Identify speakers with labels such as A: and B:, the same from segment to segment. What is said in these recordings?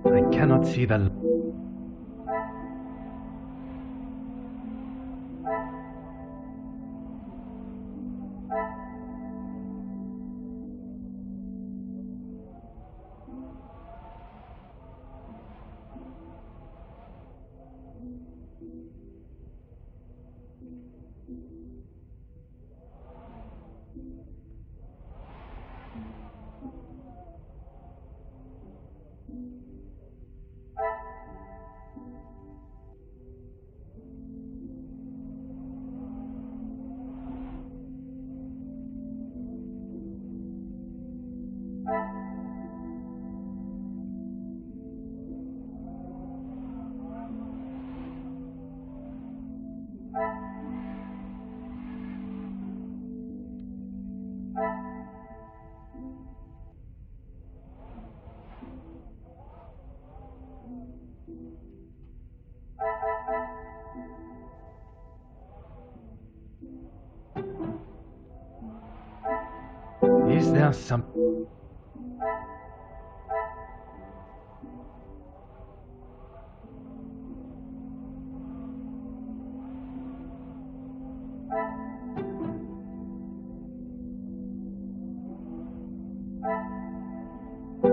A: I cannot see the... Is there some...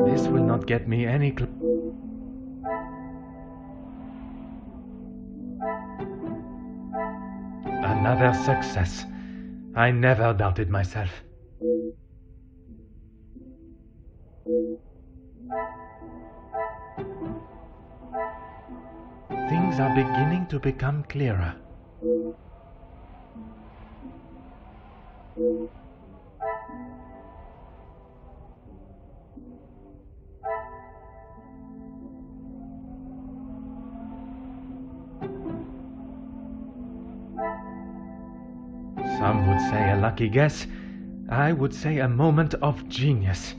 A: This will not get me any Another success. I never doubted myself. Things are beginning to become clearer. Some would say a lucky guess. I would say a moment of genius.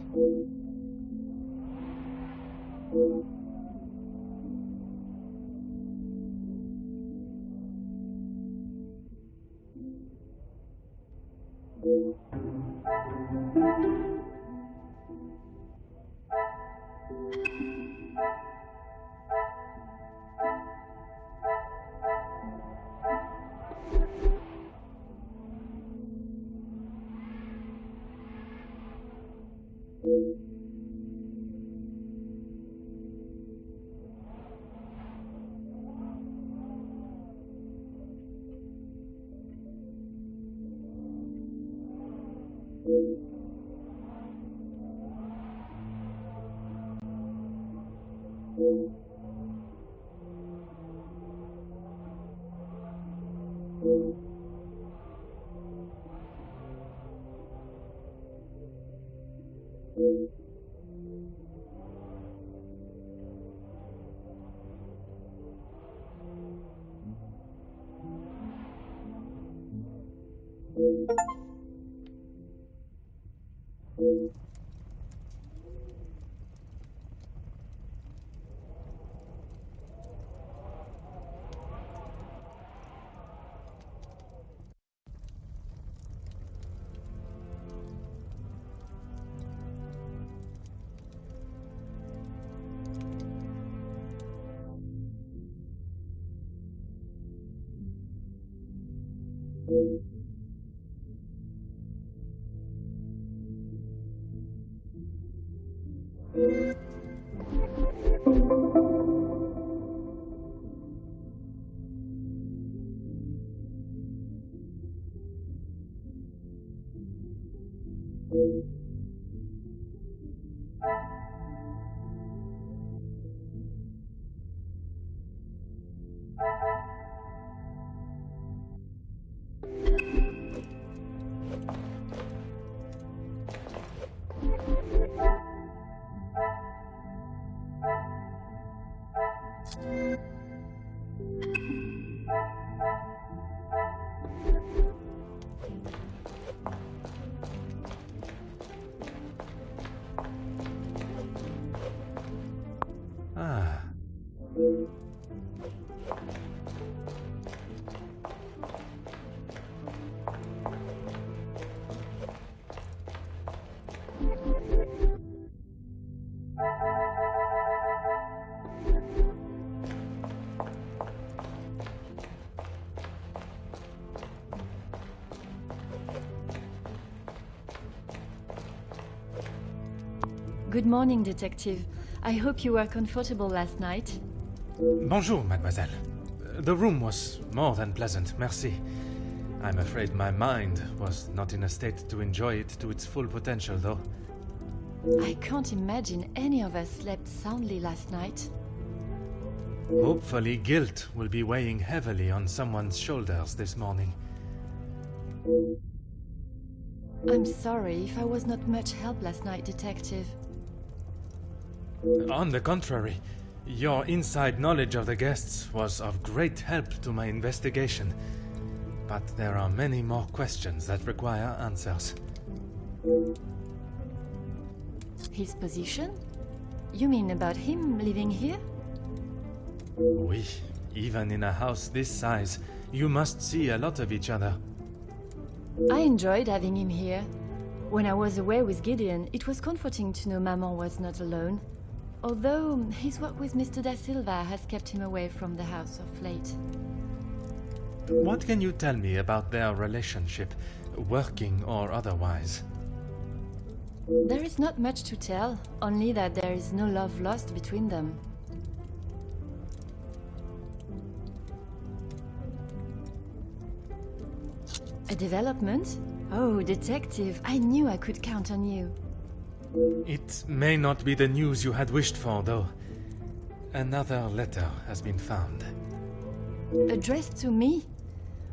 A: Ah.
B: Good morning, Detective. I hope you were comfortable last night.
A: Bonjour, mademoiselle. The room was more than pleasant, merci. I'm afraid my mind was not in a state to enjoy it to its full potential, though.
B: I can't imagine any of us slept soundly last night.
A: Hopefully, guilt will be weighing heavily on someone's shoulders this morning.
B: I'm sorry if I was not much help last night, Detective.
A: On the contrary, your inside knowledge of the guests was of great help to my investigation. But there are many more questions that require answers.
B: His position? You mean about him living here?
A: Oui, even in a house this size, you must see a lot of each other.
B: I enjoyed having him here. When I was away with Gideon, it was comforting to know Maman was not alone. Although his work with Mr. Da Silva has kept him away from the house of late.
A: What can you tell me about their relationship, working or otherwise?
B: There is not much to tell, only that there is no love lost between them. A development? Oh, Detective, I knew I could count on you.
A: It may not be the news you had wished for, though. Another letter has been found.
B: Addressed to me?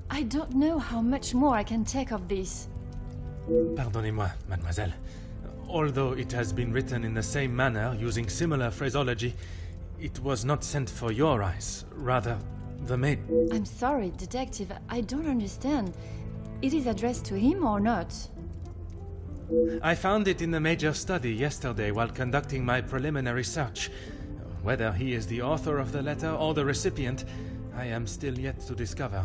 B: I don't know how much more I can take of this.
A: Pardonnez-moi, mademoiselle. Although it has been written in the same manner, using similar phraseology, it was not sent for your eyes, rather the maid.
B: I'm sorry, Detective, I don't understand. It is addressed to him or not?
A: I found it in the major study yesterday while conducting my preliminary search. Whether he is the author of the letter or the recipient, I am still yet to discover.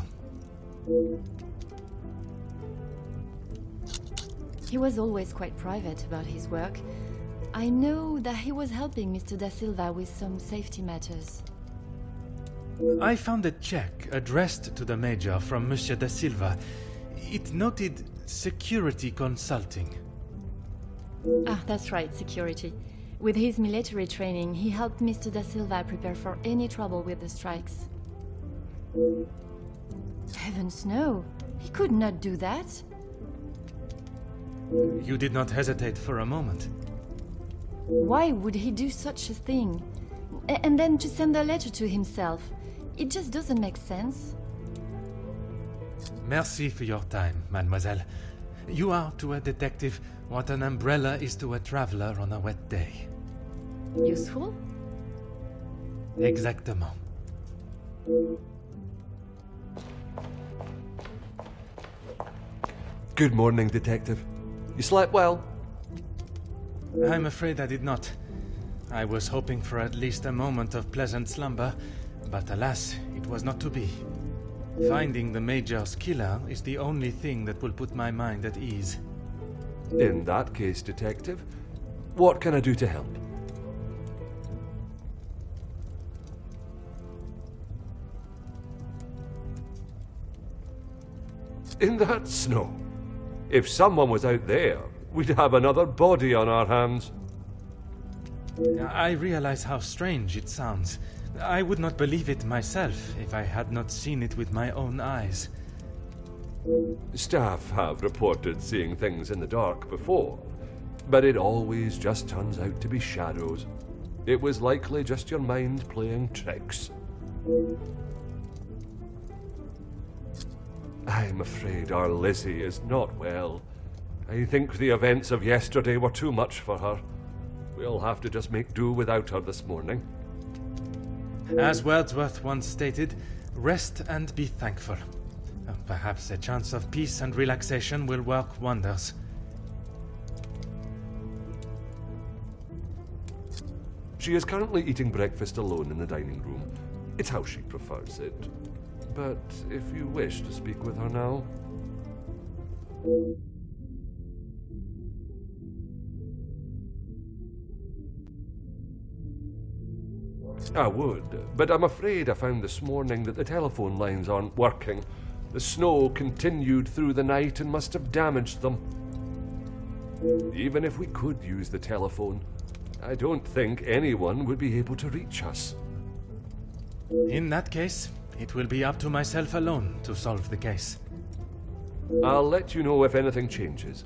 B: He was always quite private about his work. I know that he was helping Mr. Da Silva with some safety matters.
A: I found a check addressed to the Major from Monsieur Da Silva. It noted security consulting.
B: Ah, that's right, security. With his military training, he helped Mr. Da Silva prepare for any trouble with the strikes. Heavens no! He could not do that!
A: You did not hesitate for a moment.
B: Why would he do such a thing? And then to send a letter to himself? It just doesn't make sense.
A: Merci for your time, mademoiselle. You are to a detective what an umbrella is to a traveler on a wet day.
B: Useful?
A: Exactement.
C: Good morning, Detective. You slept well?
A: I'm afraid I did not. I was hoping for at least a moment of pleasant slumber, but alas, it was not to be. Finding the Major's killer is the only thing that will put my mind at ease.
C: In that case, Detective, what can I do to help? In that snow? If someone was out there, we'd have another body on our hands.
A: I realize how strange it sounds. I would not believe it myself if I had not seen it with my own eyes.
C: Staff have reported seeing things in the dark before, but it always just turns out to be shadows. It was likely just your mind playing tricks. I'm afraid our Lizzie is not well. I think the events of yesterday were too much for her. We'll have to just make do without her this morning.
A: As Wordsworth once stated, rest and be thankful. Perhaps a chance of peace and relaxation will work wonders.
C: She is currently eating breakfast alone in the dining room. It's how she prefers it. But if you wish to speak with her now... I would, but I'm afraid I found this morning that the telephone lines aren't working. The snow continued through the night and must have damaged them. Even if we could use the telephone, I don't think anyone would be able to reach us.
A: In that case, it will be up to myself alone to solve the case.
C: I'll let you know if anything changes.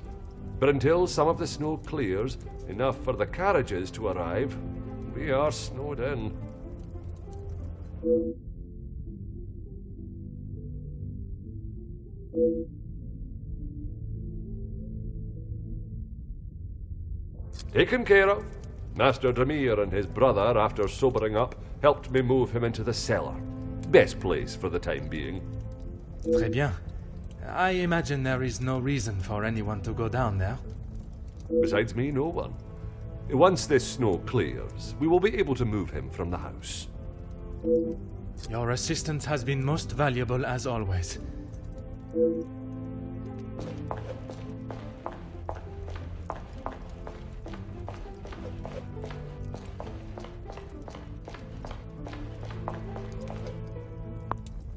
C: But until some of the snow clears, enough for the carriages to arrive, we are snowed in. Taken care of. Master Dremir and his brother, after sobering up, helped me move him into the cellar. Best place for the time being.
A: Très bien. I imagine there is no reason for anyone to go down there.
C: Besides me, no one. Once this snow clears, we will be able to move him from the house.
A: Your assistance has been most valuable as always.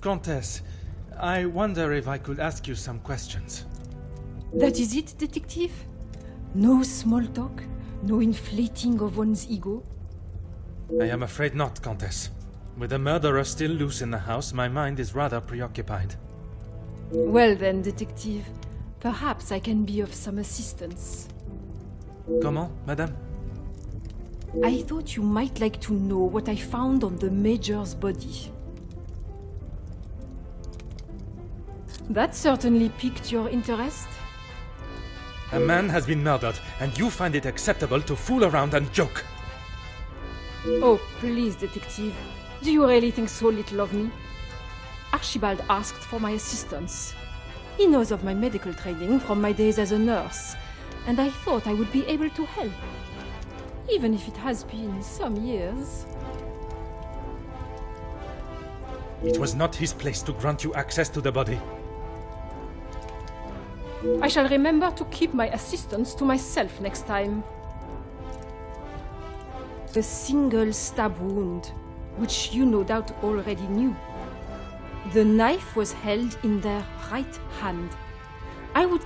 A: Countess, I wonder if I could ask you some questions.
D: That is it, detective? No small talk? No inflating of one's ego?
A: I am afraid not, Countess. With the murderer still loose in the house, my mind is rather preoccupied.
D: Well then, detective, perhaps I can be of some assistance.
A: Comment, madame?
D: I thought you might like to know what I found on the Major's body. That certainly piqued your interest.
A: A man has been murdered, and you find it acceptable to fool around and joke.
D: Oh, please, detective. Do you really think so little of me? Archibald asked for my assistance. He knows of my medical training from my days as a nurse, and I thought I would be able to help. Even if it has been some years.
A: It was not his place to grant you access to the body.
D: I shall remember to keep my assistance to myself next time. The single stab wound, which you no doubt already knew. The knife was held in their right hand. I would...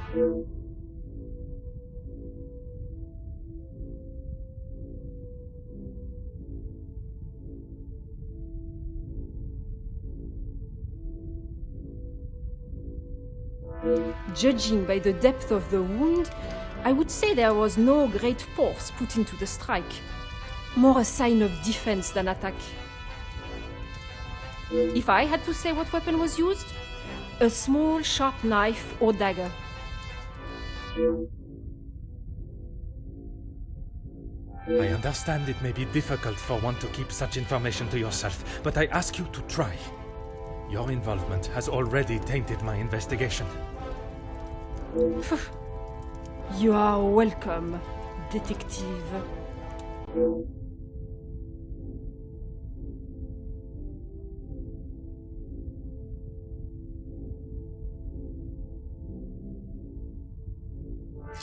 D: Judging by the depth of the wound, I would say there was no great force put into the strike. More a sign of defense than attack. If I had to say what weapon was used, a small sharp knife or dagger.
A: I understand it may be difficult for one to keep such information to yourself, but I ask you to try. Your involvement has already tainted my investigation.
D: You are welcome, detective.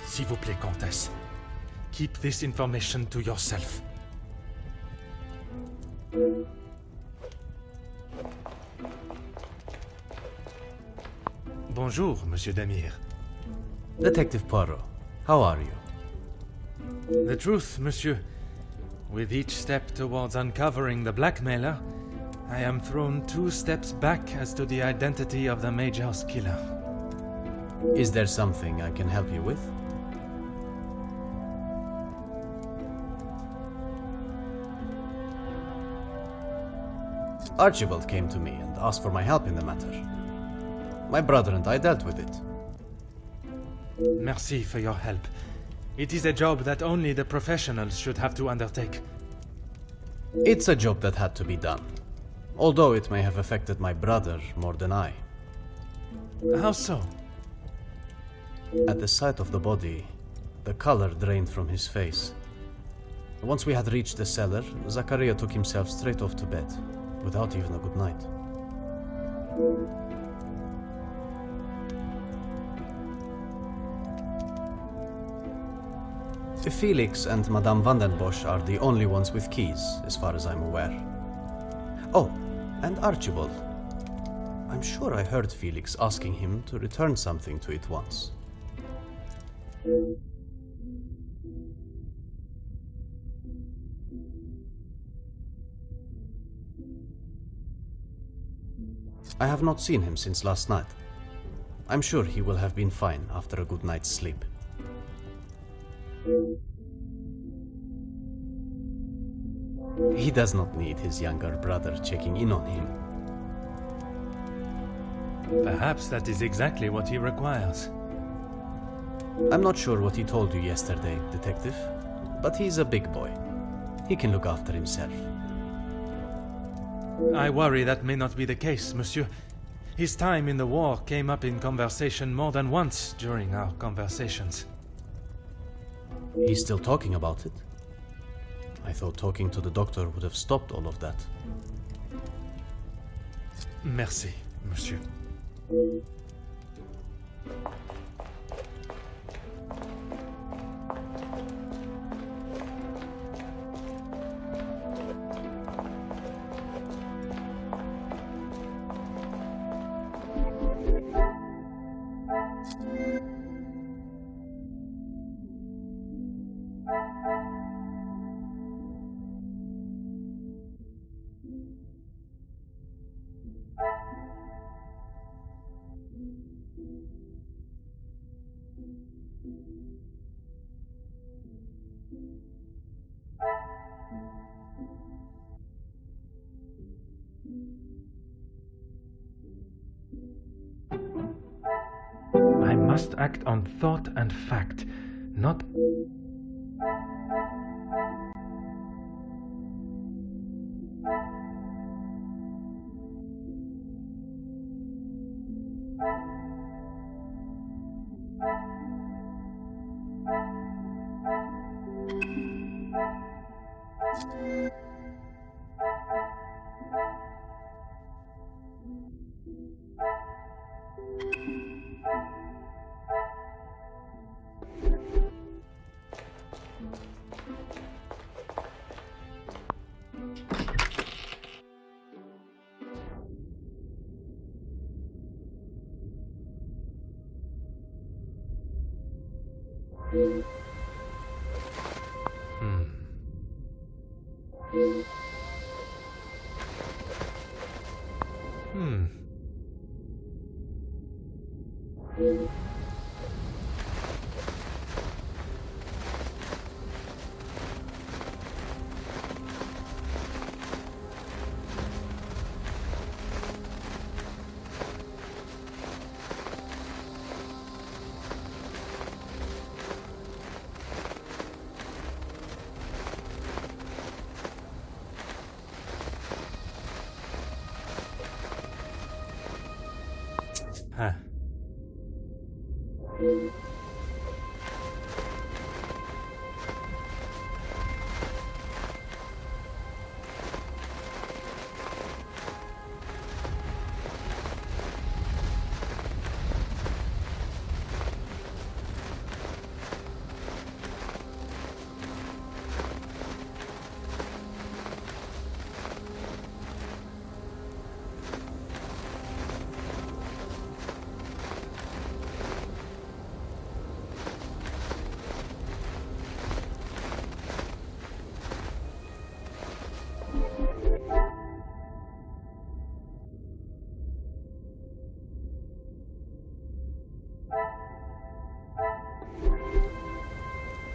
A: S'il vous plaît, Comtesse. Keep this information to yourself. Bonjour, Monsieur Demir.
E: Detective Poirot, how are you?
A: The truth, Monsieur. With each step towards uncovering the blackmailer, I am thrown 2 steps back as to the identity of the Major's killer.
E: Is there something I can help you with? Archibald came to me and asked for my help in the matter. My brother and I dealt with it.
A: Merci for your help. It is a job that only the professionals should have to undertake.
E: It's a job that had to be done, although it may have affected my brother more than I.
A: How so?
E: At the sight of the body, the color drained from his face. Once we had reached the cellar, Zachariah took himself straight off to bed, without even a good night. Felix and Madame Vandenbosch are the only ones with keys, as far as I'm aware. Oh, and Archibald. I'm sure I heard Felix asking him to return something to it once. I have not seen him since last night. I'm sure he will have been fine after a good night's sleep. He does not need his younger brother checking in on him.
A: Perhaps that is exactly what he requires.
E: I'm not sure what he told you yesterday, Detective, but he's a big boy. He can look after himself.
A: I worry that may not be the case, monsieur. His time in the war came up in conversation more than once during our conversations.
E: He's still talking about it? I thought talking to the doctor would have stopped all of that.
A: Merci, monsieur. I must act on thought and fact, not... Huh.